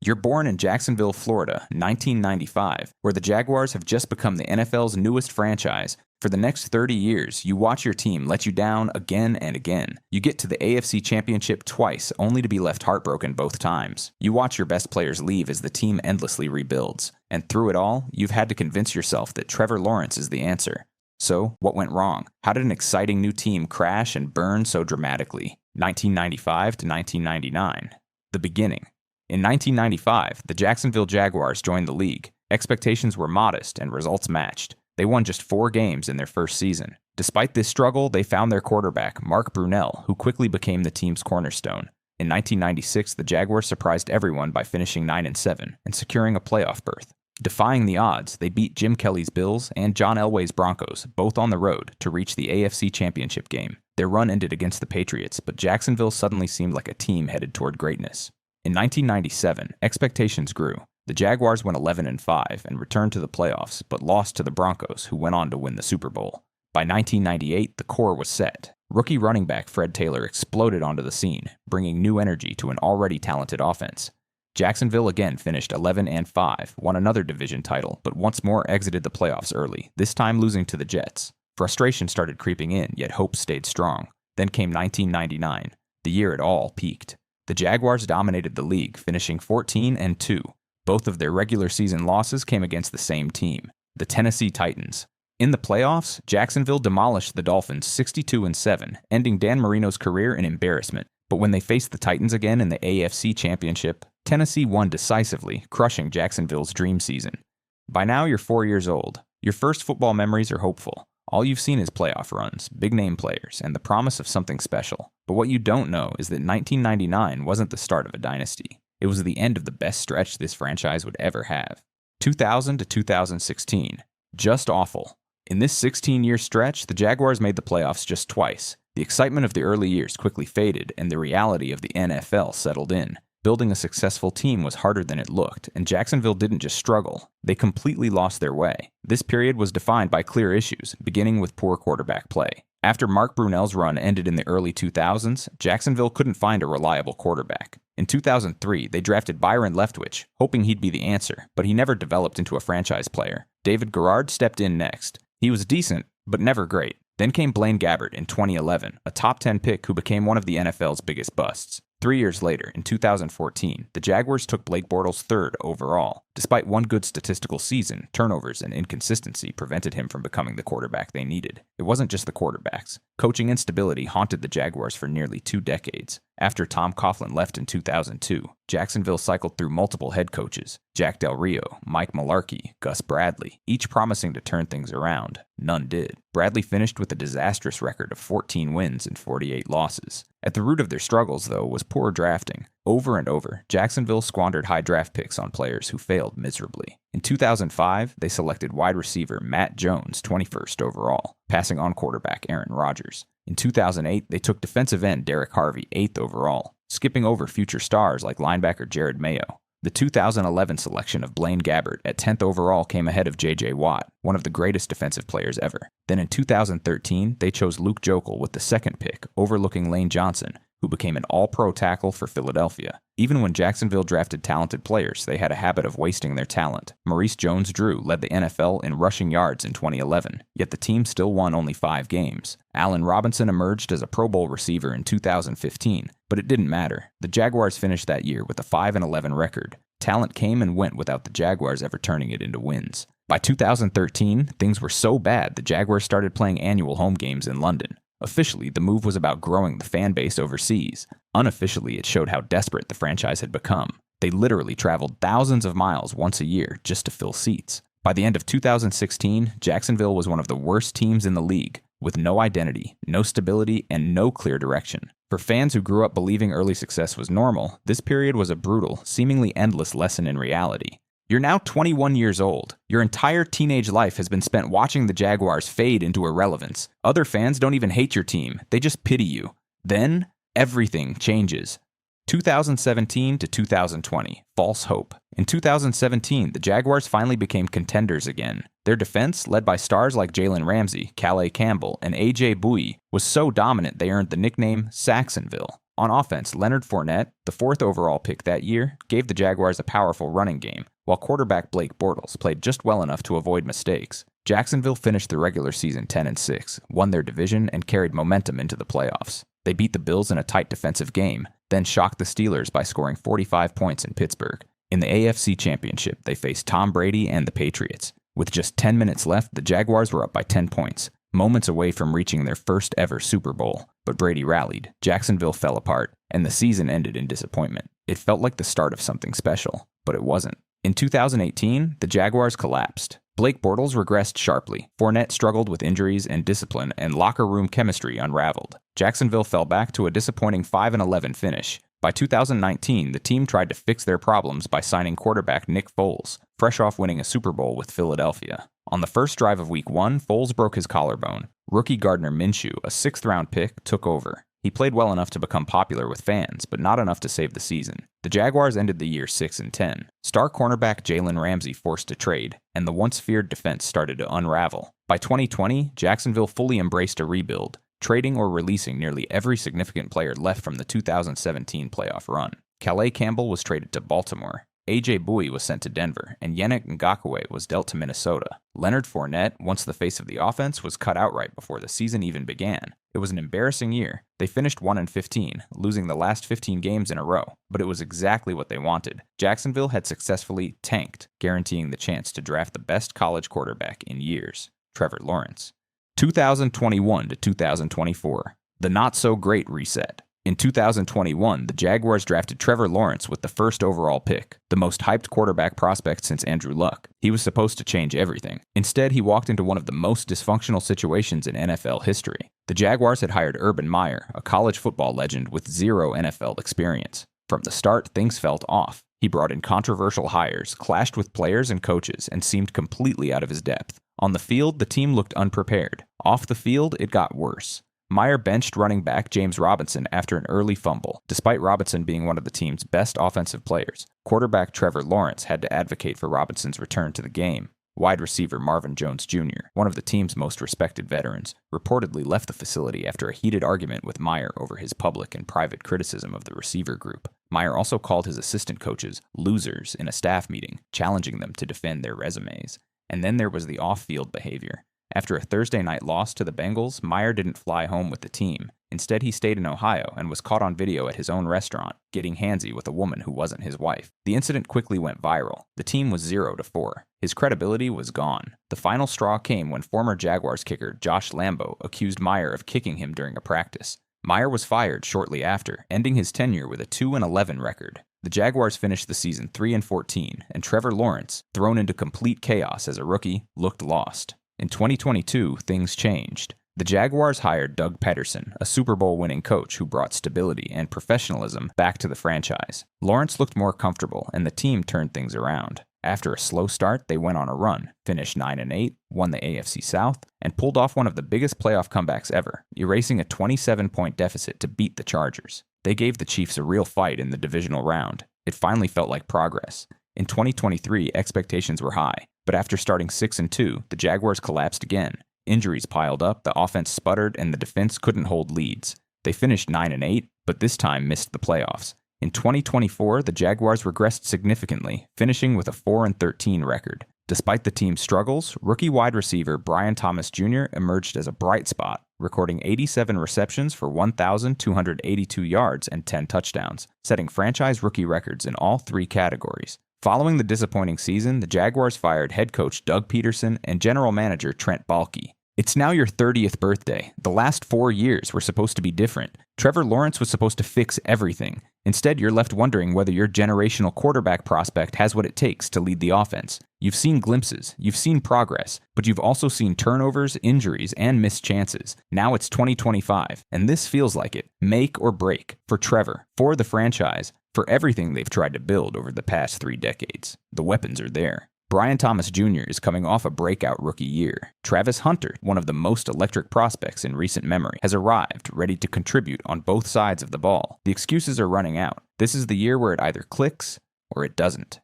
You're born in Jacksonville, Florida, 1995, where the Jaguars have just become the NFL's newest franchise. For the next 30 years, you watch your team let you down again and again. You get to the AFC Championship twice, only to be left heartbroken both times. You watch your best players leave as the team endlessly rebuilds. And through it all, you've had to convince yourself that Trevor Lawrence is the answer. So, what went wrong? How did an exciting new team crash and burn so dramatically? 1995 to 1999. The beginning. In 1995, the Jacksonville Jaguars joined the league. Expectations were modest and results matched. They won just 4 games in their first season. Despite this struggle, they found their quarterback, Mark Brunell, who quickly became the team's cornerstone. In 1996, the Jaguars surprised everyone by finishing 9-7 and securing a playoff berth. Defying the odds, they beat Jim Kelly's Bills and John Elway's Broncos, both on the road, to reach the AFC Championship game. Their run ended against the Patriots, but Jacksonville suddenly seemed like a team headed toward greatness. In 1997, expectations grew. The Jaguars went 11-5 and returned to the playoffs, but lost to the Broncos, who went on to win the Super Bowl. By 1998, the core was set. Rookie running back Fred Taylor exploded onto the scene, bringing new energy to an already talented offense. Jacksonville again finished 11-5, won another division title, but once more exited the playoffs early, this time losing to the Jets. Frustration started creeping in, yet hope stayed strong. Then came 1999, the year it all peaked. The Jaguars dominated the league, finishing 14-2. Both of their regular season losses came against the same team, the Tennessee Titans. In the playoffs, Jacksonville demolished the Dolphins 62-7, ending Dan Marino's career in embarrassment. But when they faced the Titans again in the AFC Championship, Tennessee won decisively, crushing Jacksonville's dream season. By now, you're 4 years old. Your first football memories are hopeful. All you've seen is playoff runs, big-name players, and the promise of something special. But what you don't know is that 1999 wasn't the start of a dynasty. It was the end of the best stretch this franchise would ever have. 2000 to 2016. Just awful. In this 16-year stretch, the Jaguars made the playoffs just twice. The excitement of the early years quickly faded, and the reality of the NFL settled in. Building a successful team was harder than it looked, and Jacksonville didn't just struggle. They completely lost their way. This period was defined by clear issues, beginning with poor quarterback play. After Mark Brunell's run ended in the early 2000s, Jacksonville couldn't find a reliable quarterback. In 2003, they drafted Byron Leftwich, hoping he'd be the answer, but he never developed into a franchise player. David Garrard stepped in next. He was decent, but never great. Then came Blaine Gabbert in 2011, a top 10 pick who became one of the NFL's biggest busts. 3 years later, in 2014, the Jaguars took Blake Bortles third overall. Despite one good statistical season, turnovers and inconsistency prevented him from becoming the quarterback they needed. It wasn't just the quarterbacks. Coaching instability haunted the Jaguars for nearly 2 decades. After Tom Coughlin left in 2002, Jacksonville cycled through multiple head coaches: Jack Del Rio, Mike Mularkey, Gus Bradley, each promising to turn things around. None did. Bradley finished with a disastrous record of 14 wins and 48 losses. At the root of their struggles, though, was poor drafting. Over and over, Jacksonville squandered high draft picks on players who failed miserably. In 2005, they selected wide receiver Matt Jones 21st overall, passing on quarterback Aaron Rodgers. In 2008, they took defensive end Derek Harvey 8th overall, skipping over future stars like linebacker Jared Mayo. The 2011 selection of Blaine Gabbert at 10th overall came ahead of J.J. Watt, one of the greatest defensive players ever. Then in 2013, they chose Luke Joeckel with the 2nd pick, overlooking Lane Johnson, who became an all-pro tackle for Philadelphia. Even when Jacksonville drafted talented players, they had a habit of wasting their talent. Maurice Jones-Drew led the NFL in rushing yards in 2011, yet the team still won only 5 games. Allen Robinson emerged as a Pro Bowl receiver in 2015, but it didn't matter. The Jaguars finished that year with a 5-11 record. Talent came and went without the Jaguars ever turning it into wins. By 2013, things were so bad the Jaguars started playing annual home games in London. Officially, the move was about growing the fan base overseas. Unofficially, it showed how desperate the franchise had become. They literally traveled thousands of miles once a year just to fill seats. By the end of 2016, Jacksonville was one of the worst teams in the league, with no identity, no stability, and no clear direction. For fans who grew up believing early success was normal, this period was a brutal, seemingly endless lesson in reality. You're now 21 years old. Your entire teenage life has been spent watching the Jaguars fade into irrelevance. Other fans don't even hate your team, they just pity you. Then, everything changes. 2017 to 2020, false hope. In 2017, the Jaguars finally became contenders again. Their defense, led by stars like Jalen Ramsey, Calais Campbell, and A.J. Bowie, was so dominant they earned the nickname Saxonville. On offense, Leonard Fournette, the 4th overall pick that year, gave the Jaguars a powerful running game, while quarterback Blake Bortles played just well enough to avoid mistakes. Jacksonville finished the regular season 10-6, won their division, and carried momentum into the playoffs. They beat the Bills in a tight defensive game, then shocked the Steelers by scoring 45 points in Pittsburgh. In the AFC Championship, they faced Tom Brady and the Patriots. With just 10 minutes left, the Jaguars were up by 10 points, moments away from reaching their first ever Super Bowl. But Brady rallied, Jacksonville fell apart, and the season ended in disappointment. It felt like the start of something special, but it wasn't. In 2018, the Jaguars collapsed. Blake Bortles regressed sharply. Fournette struggled with injuries and discipline, and locker room chemistry unraveled. Jacksonville fell back to a disappointing 5-11 finish. By 2019, the team tried to fix their problems by signing quarterback Nick Foles, fresh off winning a Super Bowl with Philadelphia. On the first drive of Week 1, Foles broke his collarbone. Rookie Gardner Minshew, a 6th-round pick, took over. He played well enough to become popular with fans, but not enough to save the season. The Jaguars ended the year 6-10. Star cornerback Jalen Ramsey forced a trade, and the once-feared defense started to unravel. By 2020, Jacksonville fully embraced a rebuild, trading or releasing nearly every significant player left from the 2017 playoff run. Calais Campbell was traded to Baltimore. A.J. Bowie was sent to Denver, and Yannick Ngakoue was dealt to Minnesota. Leonard Fournette, once the face of the offense, was cut outright before the season even began. It was an embarrassing year. They finished 1-15, losing the last 15 games in a row, but it was exactly what they wanted. Jacksonville had successfully tanked, guaranteeing the chance to draft the best college quarterback in years, Trevor Lawrence. 2021 to 2024, the not-so-great reset. In 2021, the Jaguars drafted Trevor Lawrence with the 1st overall pick, the most hyped quarterback prospect since Andrew Luck. He was supposed to change everything. Instead, he walked into one of the most dysfunctional situations in NFL history. The Jaguars had hired Urban Meyer, a college football legend with 0 NFL experience. From the start, things felt off. He brought in controversial hires, clashed with players and coaches, and seemed completely out of his depth. On the field, the team looked unprepared. Off the field, it got worse. Meyer benched running back James Robinson after an early fumble, despite Robinson being one of the team's best offensive players. Quarterback Trevor Lawrence had to advocate for Robinson's return to the game. Wide receiver Marvin Jones Jr., one of the team's most respected veterans, reportedly left the facility after a heated argument with Meyer over his public and private criticism of the receiver group. Meyer also called his assistant coaches losers in a staff meeting, challenging them to defend their resumes. And then there was the off-field behavior. After a Thursday night loss to the Bengals, Meyer didn't fly home with the team. Instead, he stayed in Ohio and was caught on video at his own restaurant, getting handsy with a woman who wasn't his wife. The incident quickly went viral. The team was 0-4. His credibility was gone. The final straw came when former Jaguars kicker Josh Lambo accused Meyer of kicking him during a practice. Meyer was fired shortly after, ending his tenure with a 2-11 record. The Jaguars finished the season 3-14, and Trevor Lawrence, thrown into complete chaos as a rookie, looked lost. In 2022, things changed. The Jaguars hired Doug Peterson, a Super Bowl-winning coach who brought stability and professionalism back to the franchise. Lawrence looked more comfortable, and the team turned things around. After a slow start, they went on a run, finished 9-8, won the AFC South, and pulled off one of the biggest playoff comebacks ever, erasing a 27-point deficit to beat the Chargers. They gave the Chiefs a real fight in the divisional round. It finally felt like progress. In 2023, expectations were high, but after starting 6-2, the Jaguars collapsed again. Injuries piled up, the offense sputtered, and the defense couldn't hold leads. They finished 9-8, but this time missed the playoffs. In 2024, the Jaguars regressed significantly, finishing with a 4-13 record. Despite the team's struggles, rookie wide receiver Brian Thomas Jr. emerged as a bright spot, recording 87 receptions for 1,282 yards and 10 touchdowns, setting franchise rookie records in all 3 categories. Following the disappointing season, the Jaguars fired head coach Doug Peterson and general manager Trent Baalke. It's now your 30th birthday. The last 4 years were supposed to be different. Trevor Lawrence was supposed to fix everything. Instead, you're left wondering whether your generational quarterback prospect has what it takes to lead the offense. You've seen glimpses, you've seen progress, but you've also seen turnovers, injuries, and missed chances. Now it's 2025, and this feels like it. Make or break. For Trevor, for the franchise, for everything they've tried to build over the past 3 decades. The weapons are there. Brian Thomas Jr. is coming off a breakout rookie year. Travis Hunter, one of the most electric prospects in recent memory, has arrived, ready to contribute on both sides of the ball. The excuses are running out. This is the year where it either clicks or it doesn't.